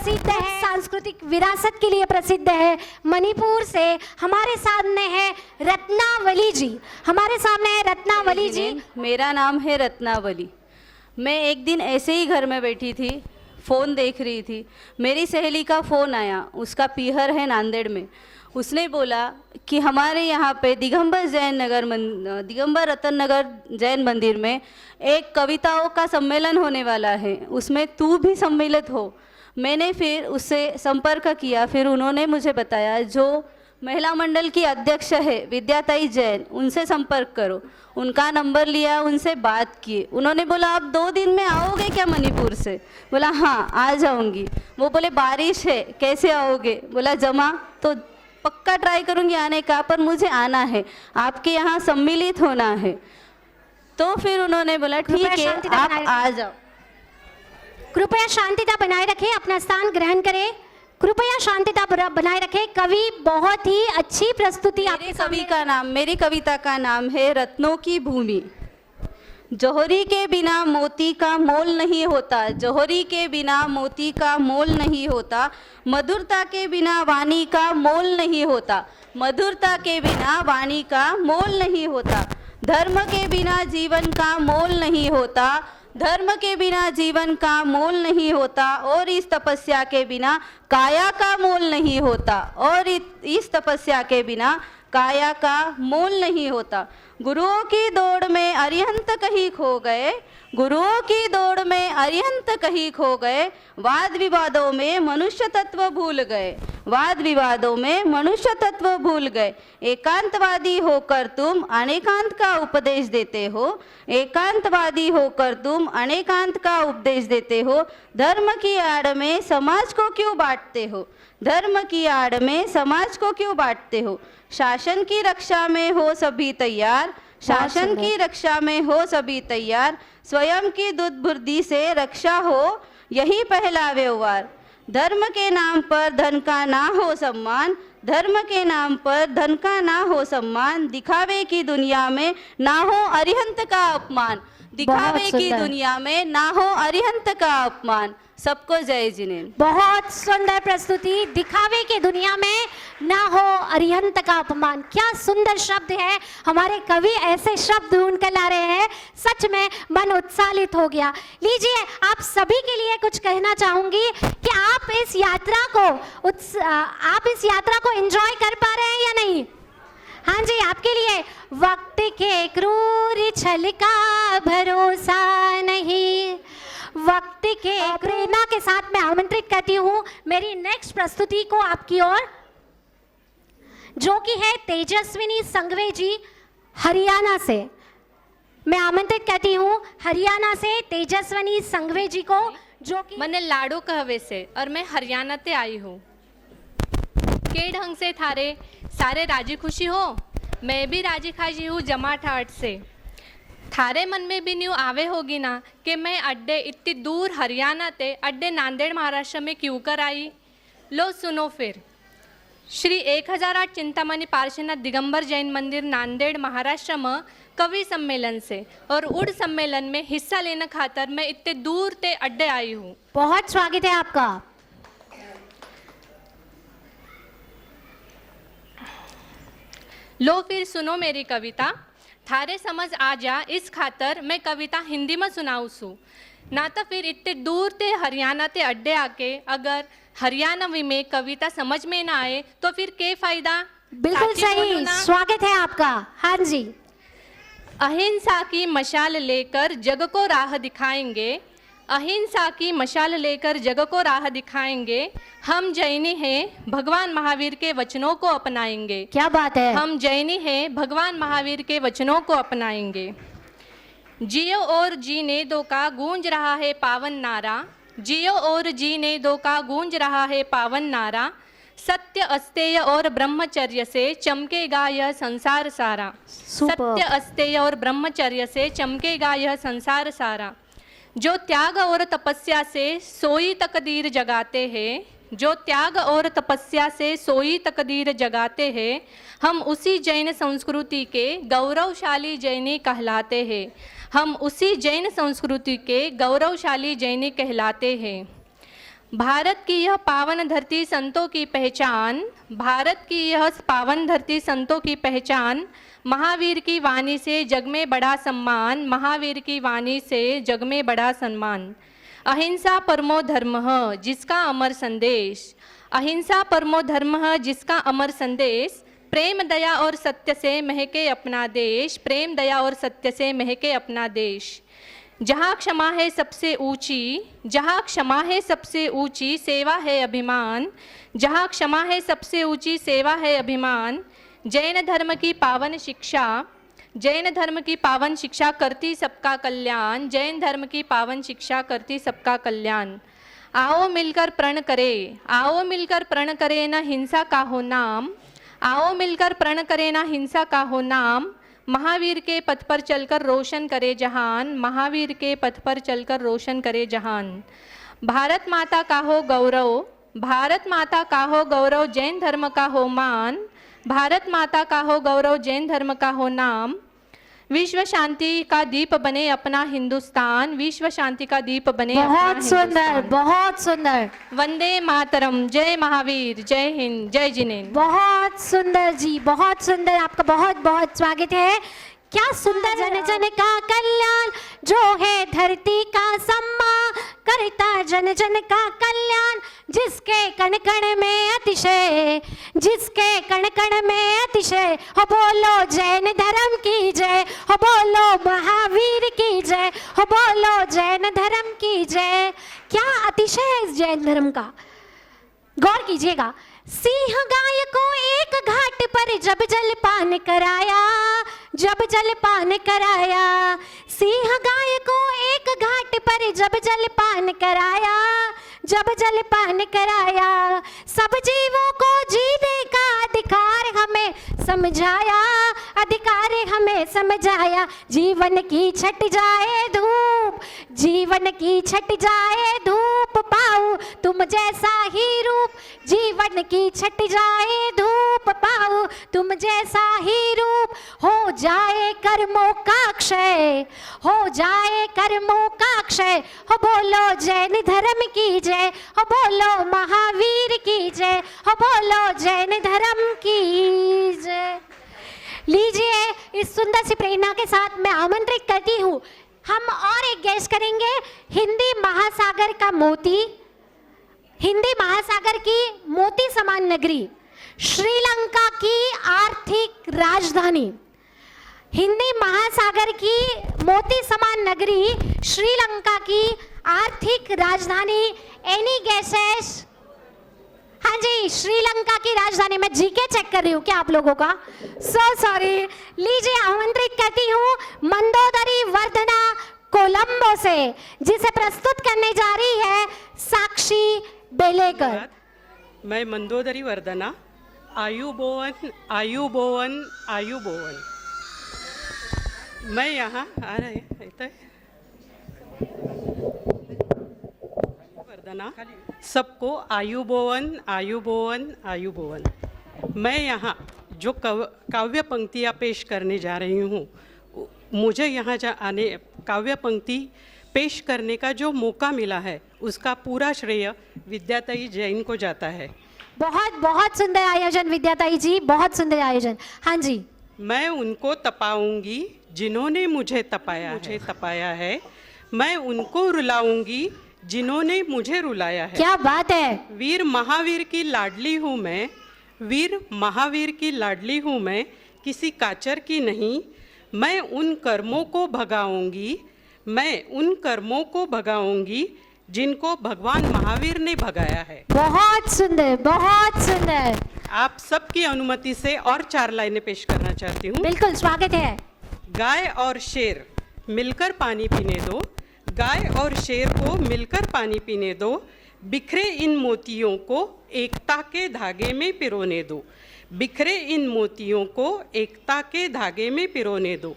प्रसिद्ध है, सांस्कृतिक विरासत के लिए प्रसिद्ध है। मणिपुर से हमारे सामने है रत्नावली जी। हमारे सामने है रत्नावली जी। मेरा नाम है रत्नावली। मैं एक दिन ऐसे ही घर में बैठी थी, फ़ोन देख रही थी। मेरी सहेली का फ़ोन आया, उसका पीहर है नांदेड़ में। उसने बोला कि हमारे यहाँ पे दिगंबर रतन नगर जैन मंदिर में एक कविताओं का सम्मेलन होने वाला है, उसमें तू भी सम्मिलित हो। मैंने फिर उससे संपर्क किया। फिर उन्होंने मुझे बताया जो महिला मंडल की अध्यक्ष है विद्याताई जैन, उनसे संपर्क करो। उनका नंबर लिया, उनसे बात की। उन्होंने बोला आप 2 दिन में आओगे क्या मणिपुर से? बोला हाँ आ जाऊंगी। वो बोले बारिश है, कैसे आओगे? बोला जमा तो पक्का ट्राई करूंगी आने का, पर मुझे आना है, आपके यहाँ सम्मिलित होना है। तो फिर उन्होंने बोला ठीक है आप आ जाओ। कृपया शांतिता बनाए रखें, अपना स्थान ग्रहण करें। कृपया शांतिता बनाए रखें। कवि बहुत ही अच्छी प्रस्तुति आपके मेरी कविता का नाम है रत्नों की भूमि। जौहरी के बिना मोती का मोल नहीं होता, जौहरी के बिना मोती का मोल नहीं होता, मधुरता के बिना वाणी का मोल नहीं होता, मधुरता के बिना वाणी का मोल नहीं होता, धर्म के बिना जीवन का मोल नहीं होता, धर्म के बिना जीवन का मोल नहीं होता, और इस तपस्या के बिना काया का मोल नहीं होता, और इस तपस्या के बिना काया का मोल नहीं होता। गुरुओं की दौड़ में अरिहंत कहीं खो गए, गुरुओं की दौड़ में अरिहंत कहीं खो गए, वाद विवादों में मनुष्य तत्व भूल गए, वाद विवादों में मनुष्य तत्व भूल गए। एकांतवादी होकर तुम अनेकांत का उपदेश देते हो, एकांतवादी होकर तुम अनेकांत का उपदेश देते हो। धर्म की आड़ में समाज को क्यों बांटते हो, धर्म की आड़ में समाज को क्यों बांटते हो? शासन की रक्षा में हो सभी तैयार, शासन की रक्षा में हो सभी तैयार, स्वयं की दुर्बुद्धि से रक्षा हो यही पहला व्यवहार। धर्म के नाम पर धन का ना हो सम्मान, धर्म के नाम पर धन का ना हो सम्मान, दिखावे की दुनिया में ना हो अरिहंत का अपमान, दिखावे की दुनिया में ना हो अरिहंत का अपमान। सबको जय जिनेन्द्र। बहुत सुंदर प्रस्तुति। दिखावे की दुनिया में ना हो अरिहंत का अपमान, क्या सुंदर शब्द है। हमारे कवि ऐसे शब्द ढूंढ कर ला रहे हैं, सच में मन उत्साहित हो गया। लीजिए, आप सभी के लिए कुछ कहना चाहूंगी कि आप इस यात्रा को एंजॉय कर पा रहे हैं या नहीं? हाँ जी, आपके लिए वक्त के क्रूर छल का भरोसा नहीं, वक्त के प्रेरणा के साथ मैं आमंत्रित करती हूँ मेरी नेक्स्ट प्रस्तुति को आपकी ओर, जो कि है तेजस्विनी संघवी जी हरियाणा से। मैं आमंत्रित करती हूँ हरियाणा से तेजस्विनी संघवी जी को, जो कि मैंने लाडो कहवे से और मैं हरियाणा से आई हूँ। के ढंग से थारे सारे राजी खुशी हो, मैं भी राजी खाजी हूँ जमा ठाट से। थारे मन में भी न्यू आवे होगी ना कि मैं अड्डे इतनी दूर हरियाणा ते अड्डे नांदेड़ महाराष्ट्र में क्यों कर आई। लो सुनो फिर। श्री 1008 चिंतामणि पार्श्वनाथ दिगंबर जैन मंदिर नांदेड़ महाराष्ट्र में कवि सम्मेलन से और उड़ सम्मेलन में हिस्सा लेने खातर मैं इतने दूर ते अड्डे आई हूँ। बहुत स्वागत है आपका। लो फिर सुनो मेरी कविता, थारे समझ आ जा इस खातर मैं कविता हिंदी में सुनाऊँ सू ना, तो फिर इतने दूर ते हरियाणा ते अड्डे आके अगर हरियाणवी में कविता समझ में ना आए तो फिर क्या फायदा। बिल्कुल सही, स्वागत है आपका। हाँ जी। अहिंसा की मशाल लेकर जग को राह दिखाएंगे, अहिंसा की मशाल लेकर जग को राह दिखाएंगे, हम जैनी हैं भगवान महावीर के वचनों को अपनाएंगे। क्या बात है। हम जैनी हैं भगवान महावीर के वचनों को अपनाएंगे। जियो और जीने दो का गूंज रहा है पावन नारा, जियो और जीने दो का गूंज रहा है पावन नारा, सत्य अस्तेय और ब्रह्मचर्य से चमकेगा यह संसार सारा, सत्य अस्तेय और ब्रह्मचर्य से चमकेगा यह संसार सारा। जो त्याग और तपस्या से सोई तकदीर जगाते हैं, जो त्याग और तपस्या से सोई तकदीर जगाते हैं, हम उसी जैन संस्कृति के गौरवशाली जैनी कहलाते हैं, हम उसी जैन संस्कृति के गौरवशाली जैनी कहलाते हैं। भारत की यह पावन धरती संतों की पहचान, भारत की यह पावन धरती संतों की पहचान, महावीर की वाणी से जग में बड़ा सम्मान, महावीर की वाणी से जग में बड़ा सम्मान। अहिंसा परमो धर्मः जिसका अमर संदेश, अहिंसा परमो धर्मः जिसका अमर संदेश, प्रेम दया और सत्य से महके अपना देश, प्रेम दया और सत्य से महके अपना देश। जहाँ क्षमा है सबसे ऊंची, जहाँ क्षमा है सबसे ऊंची, सेवा है अभिमान, जहाँ क्षमा है सबसे ऊंची, सेवा है अभिमान। जैन धर्म की पावन शिक्षा, जैन धर्म की पावन शिक्षा करती सबका कल्याण, जैन धर्म की पावन शिक्षा करती सबका कल्याण। आओ मिलकर प्रण करें, आओ मिलकर प्रण करें न हिंसा का हो नाम, आओ मिलकर प्रण करें न हिंसा का हो नाम। महावीर के पथ पर चलकर रोशन करे जहान, महावीर के पथ पर चलकर रोशन करे जहान। भारत माता का हो गौरव, भारत माता का हो गौरव, जैन धर्म का हो मान, भारत माता का हो गौरव, जैन धर्म का हो नाम। विश्व शांति का दीप बने अपना हिंदुस्तान, विश्व शांति का दीप बने अपना बहुत सुंदर, हिंदुस्तान। बहुत सुंदर, वंदे मातरम, जय महावीर, जय हिंद, जय जिनेन्द्र। बहुत सुंदर जी, बहुत सुंदर। आपका बहुत बहुत स्वागत है। क्या सुंदर, जन जन का कल्याण जो है धरती का सम्मान, करता जन जन का कल्याण, जिसके कण कण में अतिशय, जिसके कण कण में अतिशय। हो बोलो जैन धर्म की जय, हो बोलो महावीर की जय, हो बोलो जैन धर्म की जय। क्या अतिशय है इस जैन धर्म का, गौर कीजिएगा। सिंह गाय को एक घाट पर जब जलपान कराया, जब जलपान कराया, सिंह गाय को एक घाट पर जब जलपान कराया, जब जलपान कराया। सब जीवों को जीने का अधिकार हमें समझाया, अधिकार हमें समझाया। जीवन की छट जाए धूप, जीवन की छट जाए धूप, पाऊं तुम जैसा ही रूप, जीवन की छट जाए धूप, पाऊं तुम जैसा ही रूप। हो जाए कर्मों का क्षय, हो जाए कर्मों का क्षय। हो बोलो जैन धर्म की जय, हो बोलो महावीर की जय, हो बोलो जैन धर्म की जय। लीजिए, इस सुंदर सी प्रेरणा के साथ मैं आमंत्रित करती हूँ, हम और एक गेस्ट करेंगे। हिंदी महासागर का मोती, हिंदी महासागर की मोती समान नगरी, श्रीलंका की आर्थिक राजधानी, हिंदी महासागर की मोती समान नगरी, श्रीलंका की आर्थिक राजधानी। Any guesses? हाँ जी, श्रीलंका की राजधानी। मैं जीके चेक कर रही हूँ क्या आप लोगों का, सो सॉरी। लीजिए, आमंत्रित करती हूँ मंदोदरी वर्धना कोलंबो से, जिसे प्रस्तुत करने जा रही है साक्षी बेलेकर। मैं मंदोदरी वर्धना, आयुबोवन आयुबोवन आयुबोवन। मैं यहाँ आ रहे हैं वर्धना, सबको आयुबोवन आयुबोवन आयुबोवन। मैं यहाँ जो काव्य पंक्तियाँ पेश करने जा रही हूँ, मुझे यहाँ आने काव्य पंक्ति पेश करने का जो मौका मिला है, उसका पूरा श्रेय विद्याताई जैन को जाता है। बहुत बहुत सुंदर आयोजन विद्याताई जी, बहुत सुंदर आयोजन। हाँ जी। मैं उनको तपाऊंगी जिन्होंने मुझे तपाया है, मैं उनको रुलाऊंगी जिन्होंने मुझे रुलाया है। क्या बात है। वीर महावीर की लाडली हूँ मैं, वीर महावीर की लाडली हूँ मैं, किसी काचर की नहीं। मैं उन कर्मों को भगाऊंगी, मैं उन कर्मों को भगाऊंगी जिनको भगवान महावीर ने भगाया है। बहुत सुंदर, बहुत सुंदर। आप सबकी अनुमति से और 4 लाइनें पेश करना चाहती हूँ। बिल्कुल, स्वागत है। गाय और शेर मिलकर पानी पीने दो, गाय और शेर को मिलकर पानी पीने दो, बिखरे इन मोतियों को एकता के धागे में पिरोने दो, बिखरे इन मोतियों को एकता के धागे में पिरोने दो।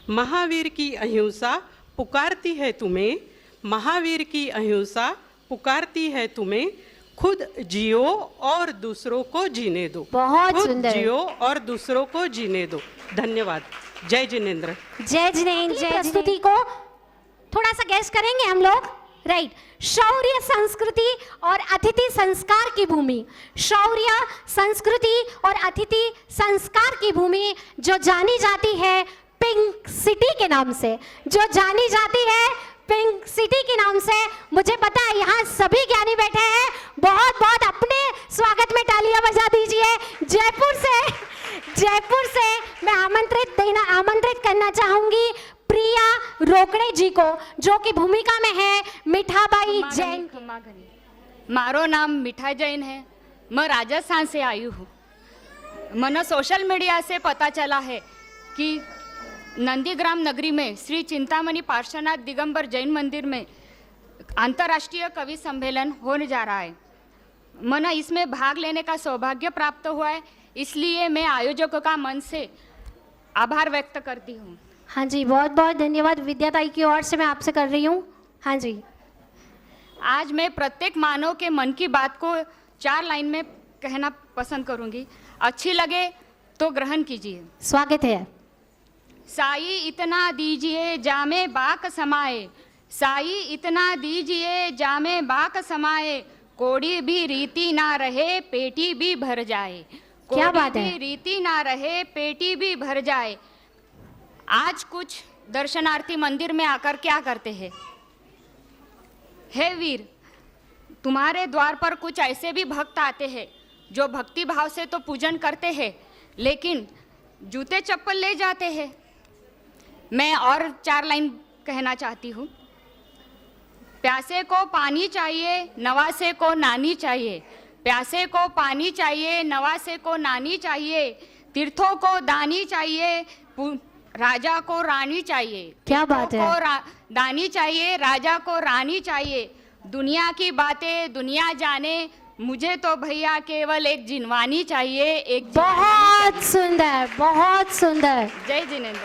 महावीर की अहिंसा पुकारती है तुम्हें, महावीर की अहिंसा पुकारती है तुम्हें। खुद जियो और दूसरों को जीने दो, बहुत खुद सुंदर। जियो और दूसरों को जीने दो। धन्यवाद। जय जिनेन्द्र। जय जिनेन्द्र। जय प्रस्तुति को थोड़ा सा गैस करेंगे हम लोग, राइट। शौर्य संस्कृति और अतिथि संस्कार की भूमि, शौर्य संस्कृति और अतिथि संस्कार की भूमि जो जानी जाती है पिंक सिटी के नाम से, जो जानी जाती है पिंक सिटी के नाम से। मुझे पता है यहाँ सभी ज्ञानी बैठे हैं, बहुत बहुत अपने स्वागत में तालियां बजा दीजिए। जयपुर से मैं आमंत्रित करना चाहूंगी प्रिया रोकड़े जी को, जो कि भूमिका में है मीठाबाई जैन। मारो नाम मीठा जैन है, मैं राजस्थान से आई हूँ। मैंने सोशल मीडिया से पता चला है कि नंदीग्राम नगरी में श्री चिंतामणि पार्श्वनाथ दिगंबर जैन मंदिर में अंतर्राष्ट्रीय कवि सम्मेलन होने जा रहा है। मैंने इसमें भाग लेने का सौभाग्य प्राप्त हुआ है, इसलिए मैं आयोजकों का मन से आभार व्यक्त करती हूँ। हाँ जी, बहुत बहुत धन्यवाद विद्याताई की ओर से मैं आपसे कर रही हूँ। हाँ जी, आज मैं प्रत्येक मानव के मन की बात को 4 लाइन में कहना पसंद करूँगी, अच्छी लगे तो ग्रहण कीजिए। स्वागत है। साई इतना दीजिए जामे बाक समाए, साई इतना दीजिए जामे बाक समाए, कोड़ी भी रीति ना रहे पेटी भी भर जाए। क्या बात है। कोड़ी भी रीति ना रहे पेटी भी भर जाए। आज कुछ दर्शनार्थी मंदिर में आकर क्या करते हैं? हे वीर, तुम्हारे द्वार पर कुछ ऐसे भी भक्त आते हैं जो भक्ति भाव से तो पूजन करते हैं, लेकिन जूते चप्पल ले जाते हैं। मैं और 4 लाइन कहना चाहती हूँ। प्यासे को पानी चाहिए, नवासे को नानी चाहिए। प्यासे को पानी चाहिए, नवासे को नानी चाहिए। तीर्थों को दानी चाहिए, राजा को रानी चाहिए। क्या बात है। दानी चाहिए, राजा को रानी चाहिए। दुनिया की बातें दुनिया जाने, मुझे तो भैया केवल एक जिनवानी चाहिए। एक बहुत सुंदर, बहुत सुंदर। जय जिनेंद्र।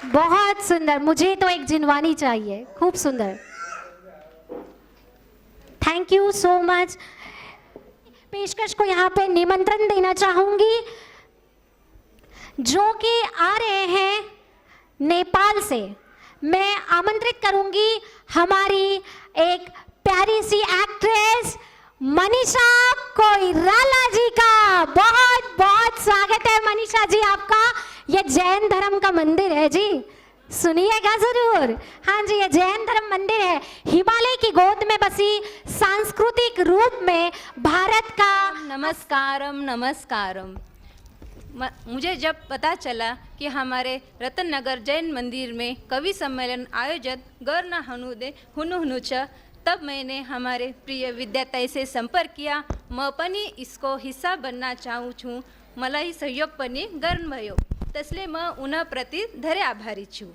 बहुत सुंदर, मुझे तो एक जिनवानी चाहिए। खूब सुंदर, थैंक यू सो मच। पेशकश को यहाँ पे निमंत्रण देना चाहूंगी, जो कि आ रहे हैं नेपाल से। मैं आमंत्रित करूंगी हमारी एक प्यारी सी एक्ट्रेस मनीषा कोइराला जी का। बहुत बहुत स्वागत है मनीषा जी आपका। ये जैन धर्म का मंदिर है जी, सुनिएगा जरूर। हाँ जी, ये जैन धर्म मंदिर है, हिमालय की गोद में बसी सांस्कृतिक रूप में भारत का। नमस्कारम। मुझे जब पता चला कि हमारे रतन नगर जैन मंदिर में कवि सम्मेलन आयोजित गर्न हुनुच, तब मैंने हमारे प्रिय विद्याताई से संपर्क किया। मैं पनि इसको हिस्सा बनना चाहूँ छूँ, मलाई सहयोग पनि गर्नुभयो, त्यसले म उनप्रति धेरै आभारी छु।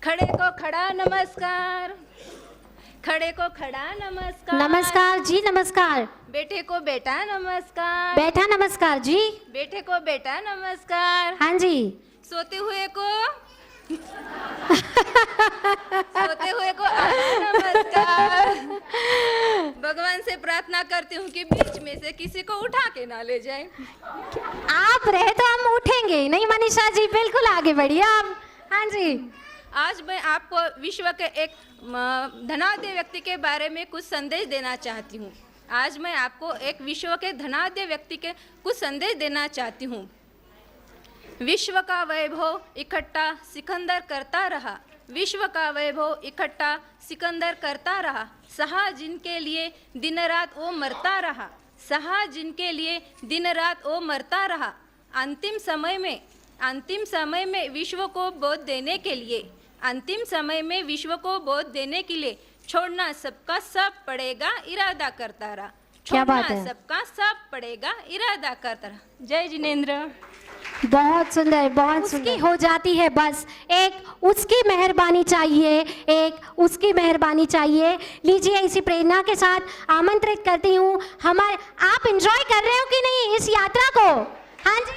खड़े को खड़ा नमस्कार, खड़े को खड़ा नमस्कार। नमस्कार जी, नमस्कार। बैठे को बेटा नमस्कार। बैठा नमस्कार जी। बैठे को बेटा नमस्कार। हाँ जी। सोते हुए को सोते हुए को नमस्कार। भगवान से प्रार्थना करती हूँ कि बीच में से किसी को उठा के ना ले जाए। आप रहे तो हम उठेंगे नहीं मनीषा जी, बिल्कुल आगे बढ़िए आप। हाँ जी, आज मैं आपको विश्व के एक धनाढ्य व्यक्ति के बारे में कुछ संदेश देना चाहती हूँ। आज मैं आपको एक विश्व के धनाढ्य व्यक्ति के कुछ संदेश देना चाहती हूँ। विश्व का वैभव इकट्ठा सिकंदर करता रहा, विश्व का वैभव इकट्ठा सिकंदर करता रहा। सहा जिनके लिए दिन रात वो मरता रहा, सहा जिनके लिए दिन रात वो मरता रहा। अंतिम समय में विश्व को बोध देने के लिए, अंतिम समय में विश्व को बोध देने के लिए छोड़ना सबका सब पड़ेगा, इरादा करता रहा। क्या बात छोड़ना है। सबका सब पड़ेगा, इरादा करता रहा। जय जिनेंद्र। बहुत सुंदर, बहुत सुंदर। हो जाती है बस, एक उसकी मेहरबानी चाहिए, एक उसकी मेहरबानी चाहिए। लीजिए, इसी प्रेरणा के साथ आमंत्रित करती हूँ हमारे। आप एंजॉय कर रहे हो कि नहीं इस यात्रा को? हाँ जी,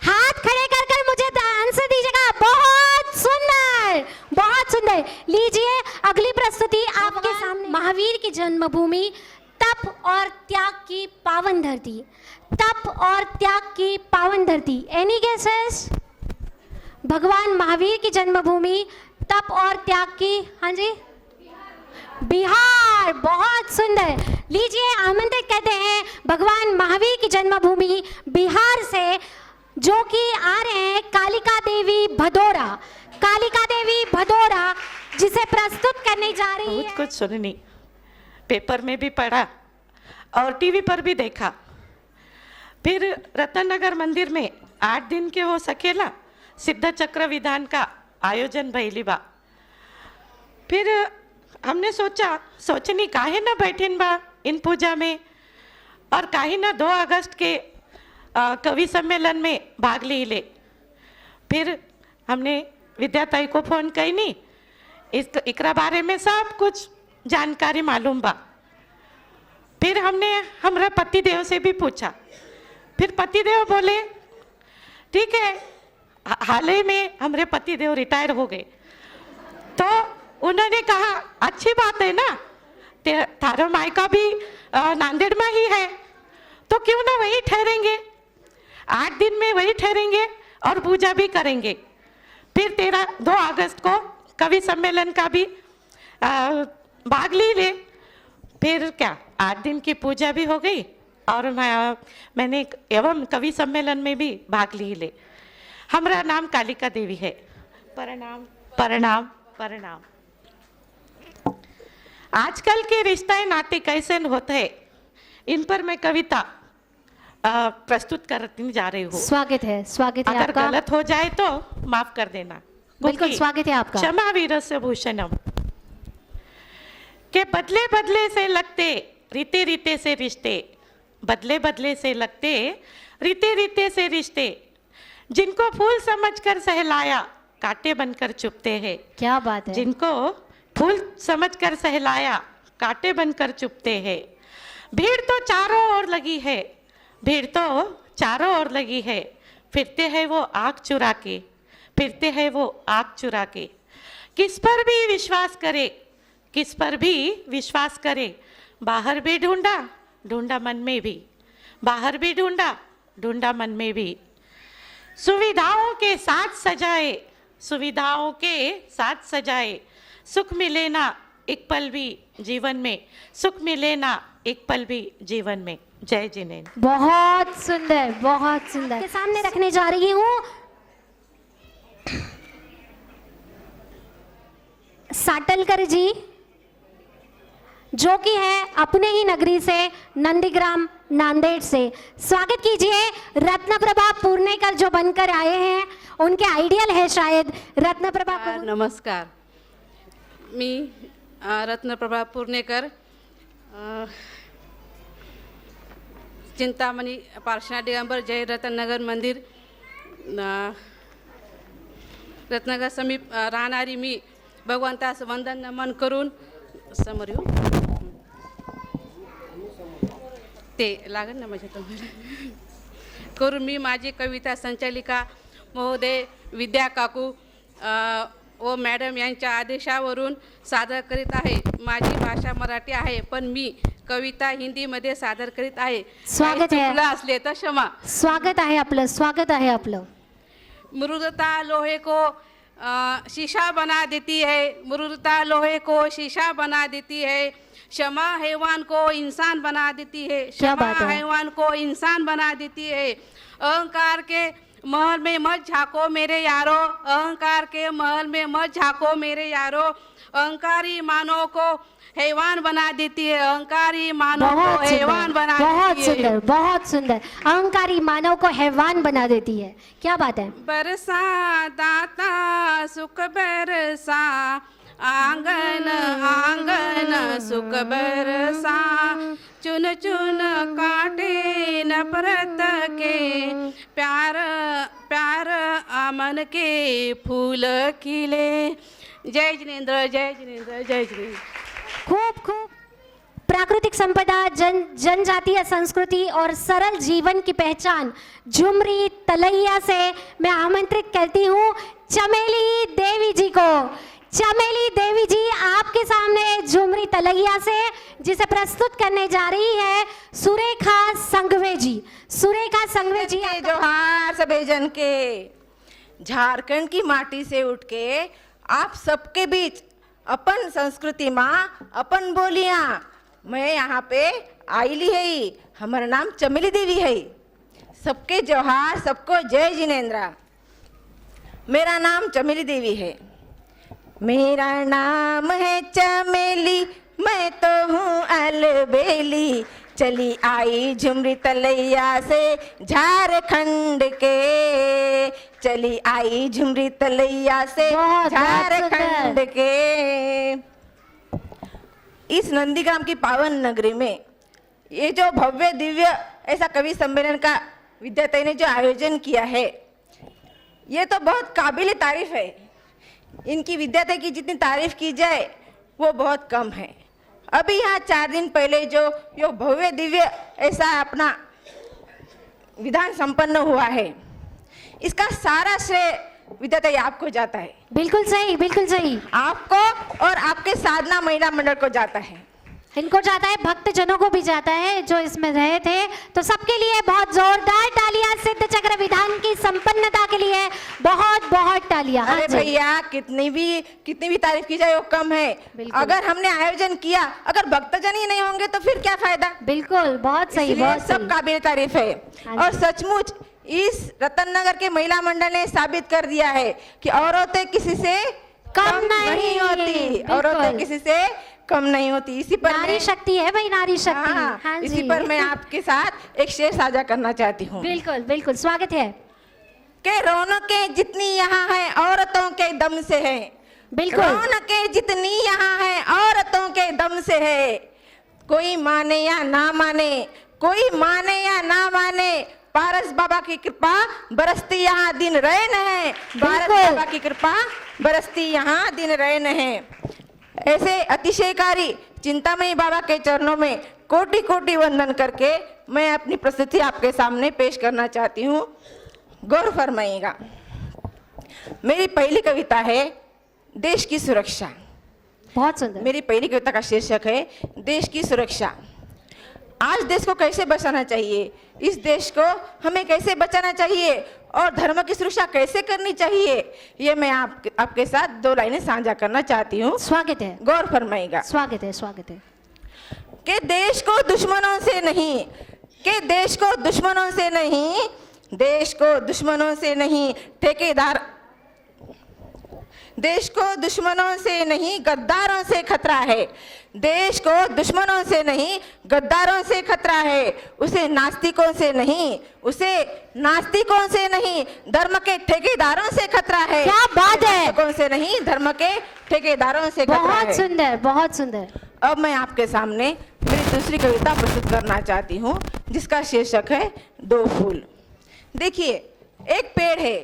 हाथ खड़े कर कर मुझे आंसर दीजिएगा। बहुत सुंदर, बहुत सुंदर। लीजिए, अगली प्रस्तुति आपके सामने। महावीर की जन्मभूमि, तप और त्याग की पावन धरती, तप और त्याग की पावन धरती। Any guesses? भगवान महावीर की जन्मभूमि, तप और त्याग की, हाँ जी, बिहार, बहुत सुंदर। लीजिए, आमंत्रित करते हैं भगवान महावीर की जन्मभूमि बिहार से, जो कि आ रहे हैं कालिका देवी भदौरा। कालिका देवी भदौरा जिसे प्रस्तुत करने जा रही बहुत है। कुछ सुननी, पेपर में भी पढ़ा और टीवी पर भी देखा। फिर रतननगर मंदिर में 8 दिन के हो सकेला सिद्ध चक्र विधान का आयोजन भइली बा। फिर हमने सोचनी काहे ना बैठेन बा इन पूजा में, और काहे ना 2 अगस्त के कवि सम्मेलन में भाग ली ले। फिर हमने विद्याताई को फोन कैनी, एकरा बारे में सब कुछ जानकारी मालूम बा। फिर हमने हमरा पतिदेव से भी पूछा। फिर पतिदेव बोले ठीक है, हाल ही में हमारे पतिदेव रिटायर हो गए, तो उन्होंने कहा अच्छी बात है ना, थारो मायका भी नांदेड़ में ही है, तो क्यों ना वही ठहरेंगे, 8 दिन में वही ठहरेंगे और पूजा भी करेंगे। फिर 2 अगस्त को कवि सम्मेलन का भी भाग ली ले। फिर क्या 8 दिन की पूजा भी हो गई और मैंने एवं कवि सम्मेलन में भी भाग ली ले। हमारा नाम कालिका देवी है। प्रणाम प्रणाम प्रणाम। आजकल के रिश्ते नाते कैसे होते हैं, इन पर मैं कविता प्रस्तुत करती जा रही हूँ। स्वागत है, स्वागत है अगर आपका। गलत हो जाए तो माफ कर देना। बिल्कुल स्वागत है आपका। क्षमा वीरस्य भूषणम। के बदले बदले से लगते रीते रीते से रिश्ते, बदले बदले से लगते रीते रीते से रिश्ते, जिनको फूल समझकर सहलाया कांटे बनकर चुपते हैं। क्या बात है। जिनको फूल समझकर सहलाया कांटे बनकर चुपते हैं। भीड़ तो चारों ओर लगी है, भीड़ तो चारों ओर लगी है, फिरते हैं वो आँख चुरा के, फिरते हैं वो आँख चुरा के। किस पर भी विश्वास करे, किस पर भी विश्वास करे, बाहर भी ढूंढा, ढूंढा मन में भी, बाहर भी ढूंढा, ढूंढा मन में भी। सुविधाओं के साथ सजाए, सुविधाओं के साथ सजाए, सुख मिले ना एक पल भी जीवन में, सुख मिले ना एक पल भी जीवन में। जय जिनेन्द्र। बहुत सुंदर, बहुत सुंदर। के सामने रखने जा रही हूँ साटलकर जी, जो कि है अपने ही नगरी से, नंदीग्राम नांदेड़ से। स्वागत कीजिए। रत्नप्रभा पुर्णेकर जो बनकर आए हैं, उनके आइडियल है शायद रत्नप्रभा। नमस्कार, मी रत्नप्रभा पुर्णेकर, चिंतामणी पार्श्वनाथ दिगंबर जय रतननगर मंदिर रत्नगर समीप राहणारी मी भगवंतास वंदन नमन करून समोर येऊ ते लागेल ना माझ्या तुम्हाला करून मी माझी कविता संचालिका महोदय विद्या काकू व मॅडम यांच्या आदेशावरून सादर करीत आहे। माझी भाषा मराठी आहे, पण मी कविता हिंदीमध्ये सादर करीत आहे। स्वागत आहे। चुकलं असले तर क्षमा। स्वागत आहे आपलं, स्वागत आहे आपलं। मृदुता लोहे को शीशा बना देती है, मृदुता लोहे को शीशा बना देती है, क्षमा हैवान को इंसान बना देती है, क्या क्षमा बात है। हैवान को इंसान बना देती है। अहंकार के महल में मत झाको मेरे यारो, अहंकार के महल में मत झाको मेरे यारो, अहंकारी मानव को हैवान बना देती है, अहंकारी मानव को हैवान बना बहुत देती है। सुंदर, बहुत सुंदर। अहंकारी मानव को हैवान बना देती है। क्या बात है। बरसा दाता सुख बरसा, आंगन आंगन सुख बरसा, चुन चुन काटे नफरत के, प्यार प्यार आमन के फूल खिले। जय जिनेन्द्र, जय जिनेन्द्र, जय जिनेन्द्र। खूब खूब। प्राकृतिक संपदा, जनजातीय संस्कृति और सरल जीवन की पहचान झुमरी तलैया से मैं आमंत्रित करती हूँ चमेली देवी जी को। चमेली देवी जी आपके सामने झुमरी तलैया से, जिसे प्रस्तुत करने जा रही है सुरेखा संघवे जी। सुरेखा संघवे जी, के जोहार सभी जन के। झारखंड की माटी से उठ के आप सबके बीच अपन संस्कृति माँ अपन बोलियाँ। मैं यहाँ पे आईली है, हमारा नाम चमेली देवी है। सबके जोहार, सबको जय जिनेन्द्रा। मेरा नाम चमेली देवी है। मेरा नाम है चमेली, मैं तो हूँ अलबेली। चली आई झुमरी तलैया से झारखंड के, चली आई झुमरी तलैया से झारखंड के। इस नंदीग्राम की पावन नगरी में ये जो भव्य दिव्य ऐसा कवि सम्मेलन का विद्यार्थी ने जो आयोजन किया है, ये तो बहुत काबिल तारीफ है। इनकी विद्यार्थी की जितनी तारीफ की जाए वो बहुत कम है। अभी यहाँ 4 दिन पहले जो भव्य दिव्य ऐसा अपना विधान संपन्न हुआ है, इसका सारा श्रेय विद्यार्थी आपको जाता है। बिल्कुल सही, बिल्कुल सही। आपको और आपके साधना महिला मंडल को जाता है। इनको जाता है, भक्तजनों को भी जाता है जो इसमें रहे थे। तो सबके लिए बहुत जोरदार तालियां, सिद्ध चक्र विधान की संपन्नता के लिए बहुत बहुत तालियां। अरे भैया, कितनी भी तारीफ की जाए वो कम है। अगर हमने आयोजन किया, अगर भक्तजन ही नहीं होंगे तो फिर क्या फायदा। बिल्कुल, बहुत सही, बहुत सब काबिल तारीफ है। और सचमुच इस रतन नगर के महिला मंडल ने साबित कर दिया है कि औरतें किसी से कम नहीं होती, औरतें किसी से कम नहीं होती। इसी पर नारी शक्ति है भाई, नारी शक्ति। हाँ इसी पर मैं आपके साथ एक शेर साझा करना चाहती हूँ। बिल्कुल बिल्कुल, स्वागत है। के रौनकें जितनी यहाँ है औरतों के दम से है। बिल्कुल, रौनकें जितनी यहाँ है औरतों के दम से है। कोई माने या ना माने, कोई माने या ना माने, पारस बाबा की कृपा बरसती यहाँ दिन रैन है। पारस बाबा की कृपा बरसती यहाँ दिन रैन है। ऐसे अतिशयकारी चिंतामयी बाबा के चरणों में कोटि कोटि वंदन करके मैं अपनी प्रस्तुति आपके सामने पेश करना चाहती हूँ। गौर फरमाइएगा। मेरी पहली कविता है देश की सुरक्षा। बहुत सुंदर। मेरी पहली कविता का शीर्षक है देश की सुरक्षा। आज देश को कैसे बचाना चाहिए, इस देश को हमें कैसे बचाना चाहिए और धर्म की सुरक्षा कैसे करनी चाहिए, ये मैं आपके साथ 2 लाइनें साझा करना चाहती हूँ। स्वागत है। गौर फरमाइएगा। स्वागत है, स्वागत है। कि देश को दुश्मनों से नहीं, कि देश को दुश्मनों से नहीं, देश को दुश्मनों से नहीं ठेकेदार, देश को दुश्मनों से नहीं गद्दारों से खतरा है। देश को दुश्मनों से नहीं गद्दारों से खतरा है। उसे नास्तिकों से नहीं, उसे नास्तिकों से नहीं धर्म के ठेकेदारों से खतरा है। क्या बात है। नास्तिकों से नहीं धर्म के ठेकेदारों से खतरा है। बहुत सुंदर, बहुत सुंदर। अब मैं आपके सामने मेरी दूसरी कविता प्रस्तुत करना चाहती हूँ, जिसका शीर्षक है 2 फूल। देखिए, एक पेड़ है,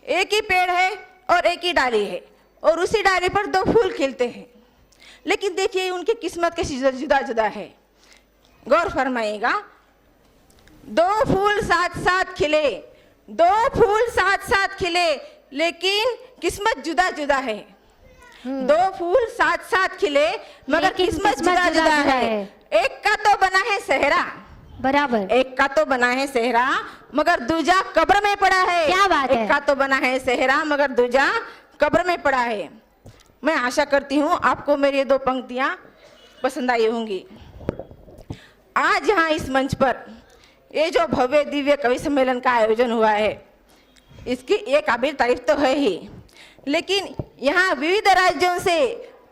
एक ही पेड़ है और एक ही डाली है, और उसी डाली पर 2 फूल खिलते हैं, लेकिन देखिए उनकी किस्मत कैसी जुदा जुदा है। गौर फरमाइएगा। 2 फूल साथ साथ खिले, 2 फूल साथ साथ खिले, लेकिन किस्मत जुदा जुदा है। 2 फूल साथ साथ खिले मगर किस्मत जुदा जुदा है। एक का तो बना है सेहरा, बराबर, एक का तो बना है सेहरा मगर दूजा कब्र में पड़ा है। क्या बात है। एक का तो बना है सेहरा मगर दूजा कब्र में पड़ा है। मैं आशा करती हूँ आपको मेरी ये 2 पंक्तियाँ पसंद आई होंगी। आज यहाँ इस मंच पर ये जो भव्य दिव्य कवि सम्मेलन का आयोजन हुआ है, इसकी एक काबिल तारीफ तो है ही, लेकिन यहाँ विविध राज्यों से,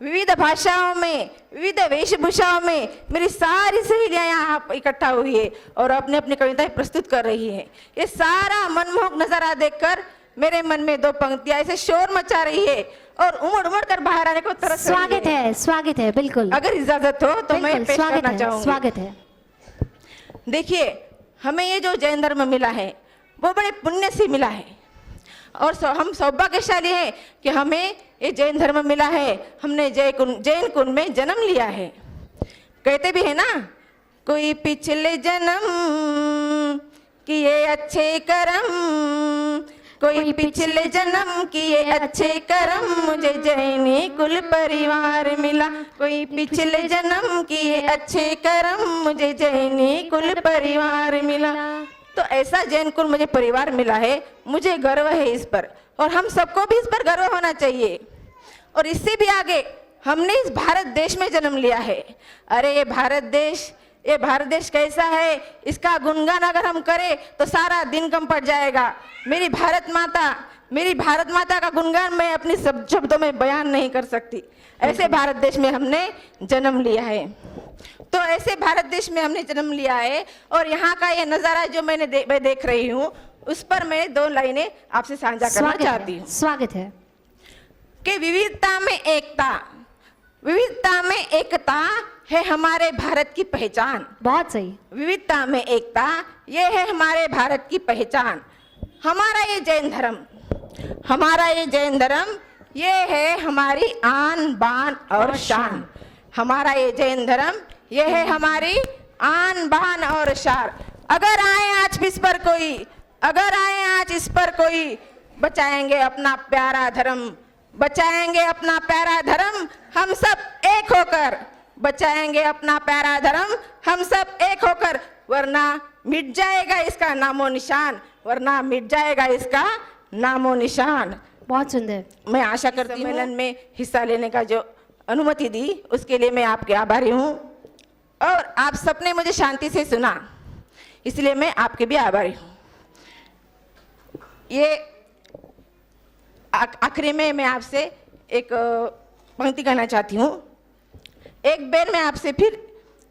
विविध भाषाओं में, विविध वेशभूषाओं में मेरी सारी सहेलियाँ यहाँ इकट्ठा हुई है और अपने अपनी कविताएं प्रस्तुत कर रही है। ये सारा मनमोहक नजारा देखकर मेरे मन में 2 पंक्तियां ऐसे शोर मचा रही है और उमड़ उमड़ कर बाहर आने को तरस रही है। स्वागत है, स्वागत है। बिल्कुल, अगर इजाजत हो तो मैं पेश करना चाहूंगी। स्वागत है। देखिए, हमें ये जो जैन धर्म मिला है वो बड़े पुण्य से मिला है और हम सौभाग्यशाली हैं कि हमें ये जैन धर्म मिला है। हमने जैन कुल में जन्म लिया है। कहते भी है ना, कोई पिछले जन्म किए अच्छे कर्म, कोई पिछले जन्म किए अच्छे कर्म, मुझे जैनी कुल परिवार मिला। कोई पिछले जन्म किए अच्छे कर्म, मुझे जैनी कुल परिवार मिला। तो ऐसा जैन कुल मुझे परिवार मिला है, मुझे गर्व है इस पर और हम सबको भी इस पर गर्व होना चाहिए। और इससे भी आगे हमने इस भारत देश में जन्म लिया है। अरे ये भारत देश कैसा है, इसका गुणगान अगर हम करें तो सारा दिन कम पड़ जाएगा। मेरी भारत माता का गुणगान मैं अपनी सब शब्दों में बयान नहीं कर सकती। ऐसे भारत देश में हमने जन्म लिया है। तो ऐसे भारत देश में हमने जन्म लिया है और यहाँ का ये नज़ारा जो मैं देख रही हूँ, उस पर मैं 2 लाइनें आपसे साझा करना चाहती हूँ। स्वागत है। कि विविधता में एकता है हमारे भारत की पहचान। बहुत सही। विविधता में एकता, ये है हमारे भारत की पहचान। हमारा ये जैन धर्म, ये है हमारी आन बान और शान। हमारा ये जैन धर्म, ये है हमारी आन बान और शान। अगर आए आज इस पर कोई, बचाएंगे अपना प्यारा धर्म, हम सब एक होकर, बचाएंगे अपना प्यारा धर्म, हम सब एक होकर, वरना मिट जाएगा इसका नामो निशान। बहुत सुंदर। मैं आशा करती हूँ सम्मेलन में हिस्सा लेने का जो अनुमति दी, उसके लिए मैं आपके आभारी हूँ। और आप सबने मुझे शांति से सुना, इसलिए मैं आपके भी आभारी हूँ। ये आखिरी में मैं आपसे एक पंक्ति कहना चाहती हूँ। एक बार मैं आपसे फिर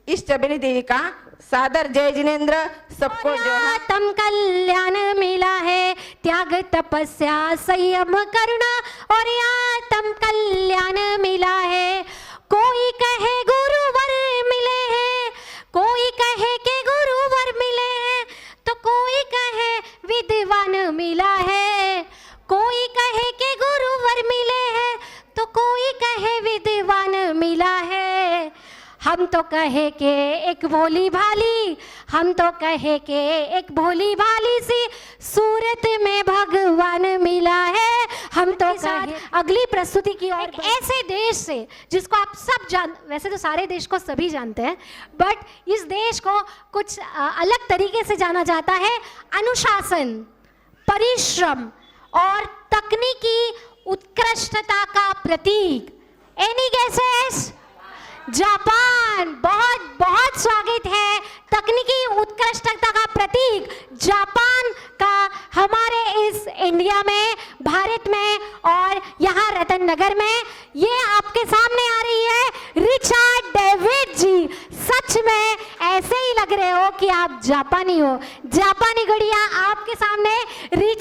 इस चमेली देवी का सादर जय जिनेंद्र सबको जो है। तम कल्याण मिला है, त्याग तपस्या संयम करुणा और यहाँ तम कल्याण मिला है। कोई कहे गुरुवर मिले हैं, कोई कहे के गुरुवर मिले हैं, तो कोई कहे विद्वान मिला है। कोई कहे के गुरुवर मिले हैं, तो कोई कहे विद्वान मिला है। हम तो कहे के एक भोली भाली सी सूरत में भगवान मिला है। हम तो कहे। अगली प्रस्तुति की ओर ऐसे देश से जिसको आप सब वैसे तो सारे देश को सभी जानते हैं, बट इस देश को कुछ अलग तरीके से जाना जाता है। अनुशासन, परिश्रम और तकनीकी उत्कृष्टता का प्रतीक। Any guesses? जापान। बहुत बहुत स्वागत है। तकनीकी उत्कृष्टता का प्रतीक जापान का हमारे इस इंडिया में, भारत में और यहाँ रतन नगर में ये आपके सामने आ रही है रिचर्ड डेविड जी। सच में ऐसे ही लग रहे हो कि आप जापानी हो। जापानी गुड़िया आपके सामने रिचर्ड